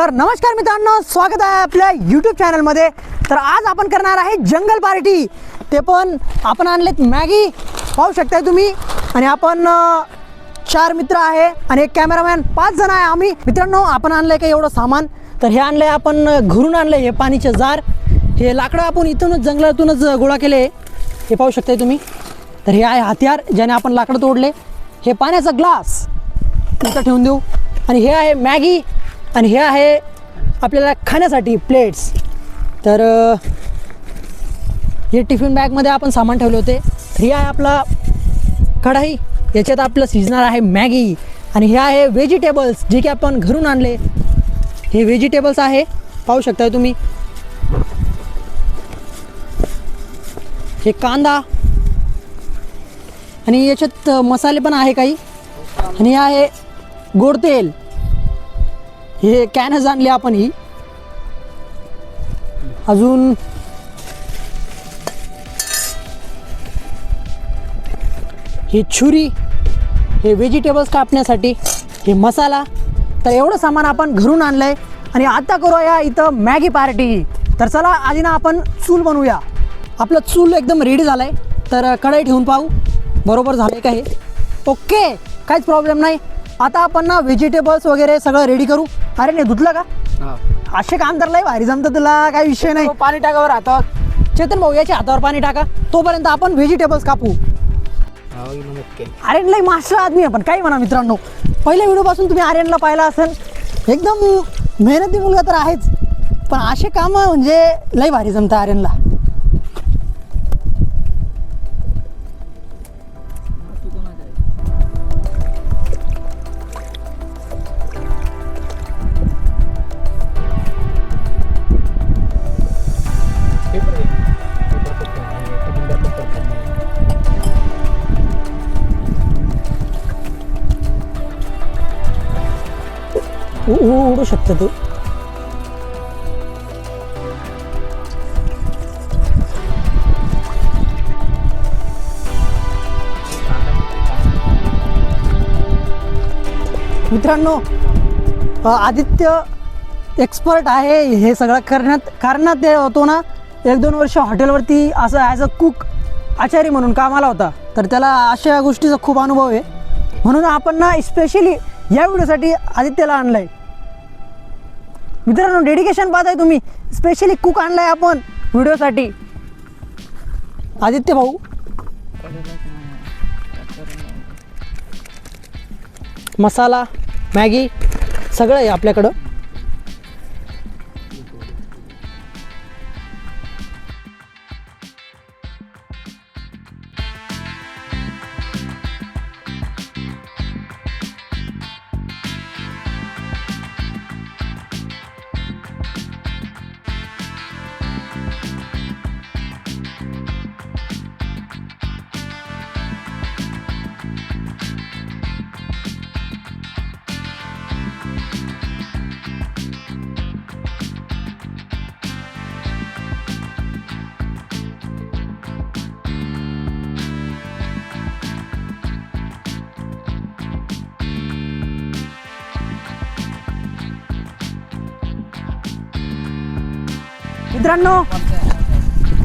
तर नमस्कार मित्रांनो, स्वागत आहे आपल्या यूट्यूब चॅनलमध्ये। तर आज आपण करणार आहे जंगल पार्टी, ते पण आपण आणलेत मॅगी, पाहू शकताय तुम्ही। आणि आपण 4 मित्र आहे आणि एक कॅमेरामॅन, 5 जण आहे आम्ही। मित्रांनो, आपण आणलंय का एवढं सामान? तर हे आणलंय आपण घरून आणलंय, हे पाणीचे जार, हे लाकडं आपण इथूनच जंगलातूनच गोळा केले, हे पाहू शकताय तुम्ही। तर हे आहे हत्यार ज्याने आपण लाकडं तोडले। हे पाण्याचा ग्लास इथं ठेवून देऊ, आणि हे आहे मॅगी, आणि हे आहे आपल्याला खाण्यासाठी प्लेट्स। तर हे टिफिन बॅगमध्ये आपण सामान ठेवले होते। हे आहे आपला कढाई, याच्यात आपलं शिजणार आहे मॅगी। आणि हे आहे व्हेजिटेबल्स जे की आपण घरून आणले, हे व्हेजिटेबल्स आहे, पाहू शकताय तुम्ही। हे कांदा, आणि याच्यात मसाले पण आहे काही, आणि हे आहे गोड तेल, हे कॅनच आणले आपण ही। अजून ही छुरी, हे व्हेजिटेबल्स कापण्यासाठी, हे मसाला। तर एवढं सामान आपण घरून आणलंय, आणि आता करूया इथं मॅगी पार्टी। तर चला आधी ना आपण चूल बनवूया। आपलं चूल एकदम रेडी झालंय, तर कढई ठेवून पाहू बरोबर झालंय का हे। ओके, काहीच प्रॉब्लेम नाही। आता आपण ना व्हेजिटेबल्स वगैरे सगळं रेडी करू। अरे नाही धुतलं का? असे काम तर लय भारी जमतं तुला, काही विषय नाही। पाणी टाकावर हातावर, चेतन भाऊ याच्या हातावर पाणी टाका, तोपर्यंत आपण व्हेजिटेबल्स कापू। आर्यन लय मास्टर आदमी आहे, पण काही म्हणा मित्रांनो, पहिल्या व्हिडिओ पासून तुम्ही आर्यनला पाहिला असेल, एकदम मेहनती मुलगा तर आहेच, पण असे काम म्हणजे लय भारी जमतं आर्यनला। उडू शकतो तू। मित्रांनो, आदित्य एक्सपर्ट आहे हे सगळं करण्यात, कारण ते होतो ना 1-2 वर्ष हॉटेलवरती असं ॲज अ कुक, आचारी म्हणून कामाला होता, तर त्याला अशा गोष्टीचा खूप अनुभव आहे। म्हणून आपण ना स्पेशली या व्हिडिओसाठी आदित्यला आणलंय। मित्रांनो, डेडिकेशन पाहताय तुम्ही, स्पेशली कुक आणलाय आपण व्हिडिओसाठी, आदित्य भाऊ। मसाला, मॅगी सगळं आहे आपल्याकडं। मित्रांनो,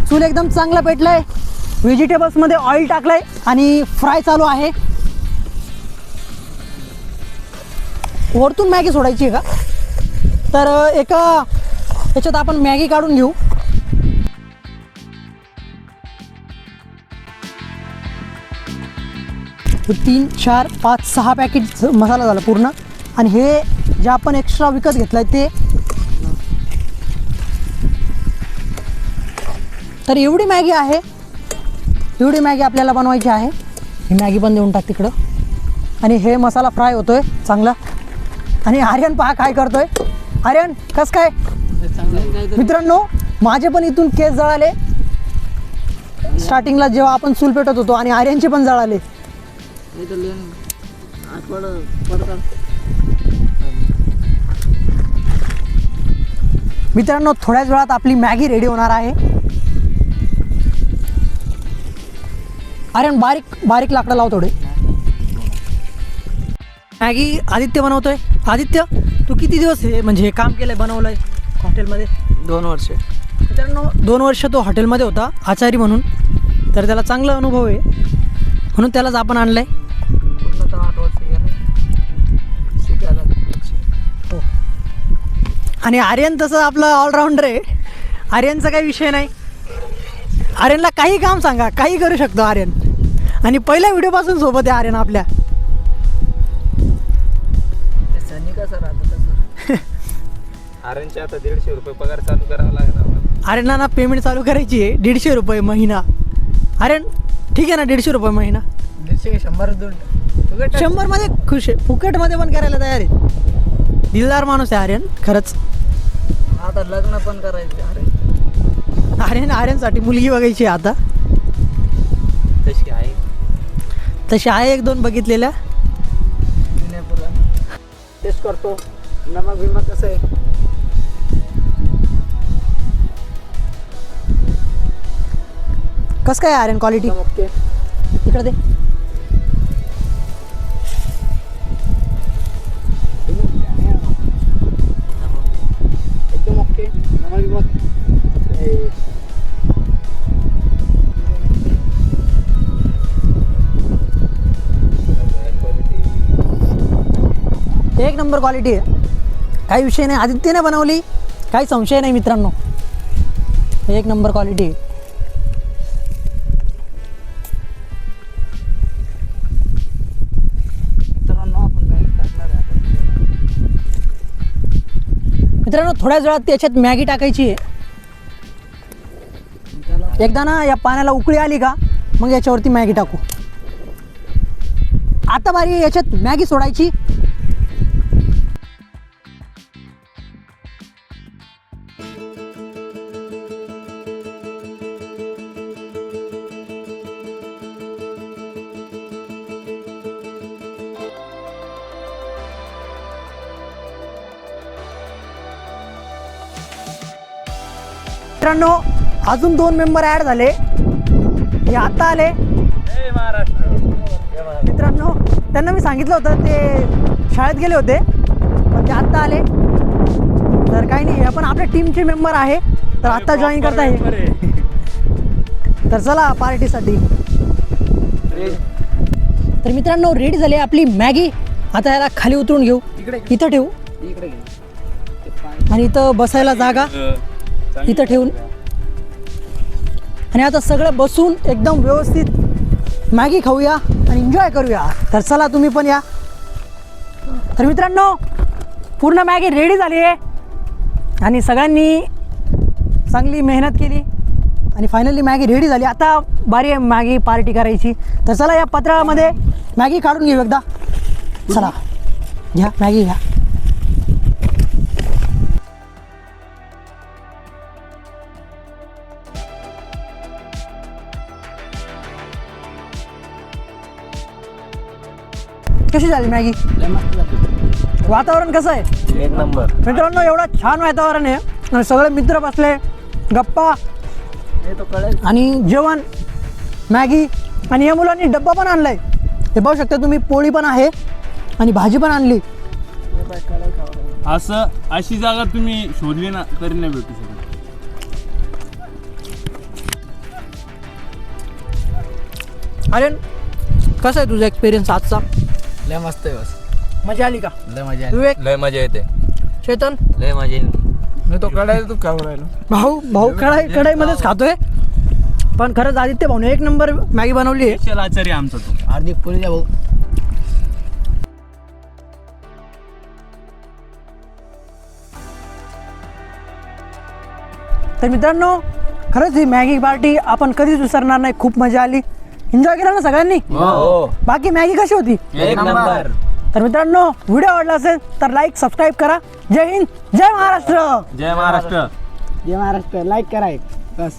चूल एकदम चांगला पेटलाय, व्हेजिटेबल्स मध्ये ऑइल टाकलंय, आणि फ्राय चालू आहे। वरतून मॅगी सोडायची आहे का? तर एका याच्यात आपण मॅगी काढून घेऊ। हे 3, 4, 5, 6 पॅकेट मसाला झाला पूर्ण, आणि हे जे आपण एक्स्ट्रा विकत घेतलाय ते। तर एवढी मॅगी आहे, एवढी मॅगी आपल्याला बनवायची आहे। ही मॅगी पण देऊन टाक तिकडं, आणि हे मसाला फ्राय होतोय चांगला। आणि आर्यन पहा काय करतोय। आर्यन कस काय? मित्रांनो, माझे पण इथून केस जळाले स्टार्टिंगला जेव्हा आपण चूल पेटत होतो, आणि आर्यनचे पण जळाले। मित्रांनो, थोड्याच वेळात आपली मॅगी रेडी होणार आहे। आर्यन बारीक बारीक लाकडं लाव थोडे। मॅगी आदित्य बनवतोय। आदित्य तू किती दिवस म्हणजे हे काम केलंय, बनवलंय हॉटेलमध्ये? 2 वर्ष. मित्रांनो 2 वर्ष तो हॉटेलमध्ये होता आचारी म्हणून, तर त्याला चांगला अनुभव आहे म्हणून त्यालाच आपण आणलंय. पूर्णतः 8 वर्ष गेले शिकायला. हो. आणि आर्यन तसं आपलं ऑलराऊंडर आहे. आर्यनचा काही विषय नाही. आर्यनला काही काम सांगा, काही करू शकतो आर्यन. आणि पहिल्या व्हिडिओपासून सोबत आहे आर्यन आपल्या. सनी कसं राहतं तसं. आर्यनचे आता 150 रुपये पगार चालू करावा लागणार मला. आर्यनला ना पेमेंट चालू करायची आहे 150 रुपये महिना. आर्यन ठीक आहे ना 150 रुपये महिना? 100 दूर 100 मध्ये खुश आहे, फुकटमध्ये पण करायला तयार आहे. दिलदार माणूस आहे आर्यन खरंच. आता लग्न पण करायचं. अरे आर्यनसाठी मुलगी बघायची आहे आता. तशी आहे. तशी आहे 1-2 बघितलेल्या. पुरा टेस्ट करतो. नमक बिमक कसं आहे? कसं काय आर्यन क्वालिटी? ओके. इकडे दे. एकदम ओके. नमक बिमक एक नंबर क्वालिटी आहे, काही विषय नाही. आदित्यने बनवली, काही संशय नाही मित्रांनो. एक नंबर क्वालिटी आहे. मित्रांनो आपण मॅगी टाकणार आहे आता. मित्रांनो थोड्याच वेळात त्याच्यात मॅगी टाकायची आहे. एकदा ना या पाण्याला उकळी आली का मग याच्यावरती मॅगी टाकू. आता बारी आहे याच्यात मॅगी सोडायची. मित्रांनो अजून 2 मेंबर ॲड झाले, हे आता आले. मित्रांनो त्यांना मी सांगितलं होतं ते शाळेत गेले होते पण ते आत्ता आले. तर काही नाही, आपण आपल्या टीमचे मेंबर आहे तर आत्ता जॉईन करता येईल. तर चला पार्टीसाठी. तर मित्रांनो रेडी झाली आपली मॅगी. आता याला खाली उतरून घेऊ, इथं ठेवू इकडे घे. आणि इथं बसायला जागा इथं ठेवून. आणि आता सगळं बसून एकदम व्यवस्थित मॅगी खाऊया आणि एन्जॉय करूया. तर चला तुम्ही पण या. तर मित्रांनो पूर्ण मॅगी रेडी झाली आहे आणि सगळ्यांनी चांगली मेहनत केली आणि फायनली मॅगी रेडी झाली. आता बारी आहे मॅगी पार्टी करायची. तर चला या पात्रामध्ये मॅगी काढून घेऊ एकदा. चला घ्या मॅगी घ्या. कशी झाली मॅगी? मस्त झाली. वातावरण कसं आहे? 1 नंबर. मित्रांनो एवढं छान वातावरण आहे आणि सगळे मित्र बसले, गप्पा हे तो कळेल. आणि जेवण, मॅगी. आणि या मुलांनी डब्बा पण आणलाय. हे पाहू शकता तुम्ही, पोळी पण आहे आणि भाजी पण आणली. असं अशी जागा तुम्ही शोधली ना तरी नाही भेटू शकत. अरे कसा आहे तुझा एक्सपिरियन्स आजचा? लय मस्त आहे. बस मजा आली का? लय मजा आली. विवेक, लय मजा येते. चेतन, लय मजा येते. मी तो कळायला तू खाऊ राहिलो. भाऊ कढाईमध्येच खातोय. पण खरंच आदित्य भाऊने 1 नंबर मॅगी बनवली आहे. स्पेशल आचार्य आमचा तो. हार्दिक पुरी द्या भाऊ. तर मित्रांनो खरंच ही मॅगी पार्टी आपण कधीच विसरणार नाही. खूप मजा आली. एन्जॉय केला ना सगळ्यांनी? हो. बाकी मॅगी कशी होती? 1 नंबर. तर मित्रांनो व्हिडिओ आवडला असेल तर लाईक सबस्क्राईब करा. जय हिंद, जय महाराष्ट्र. जय महाराष्ट्र. जय महाराष्ट्र. लाईक करा एक बस.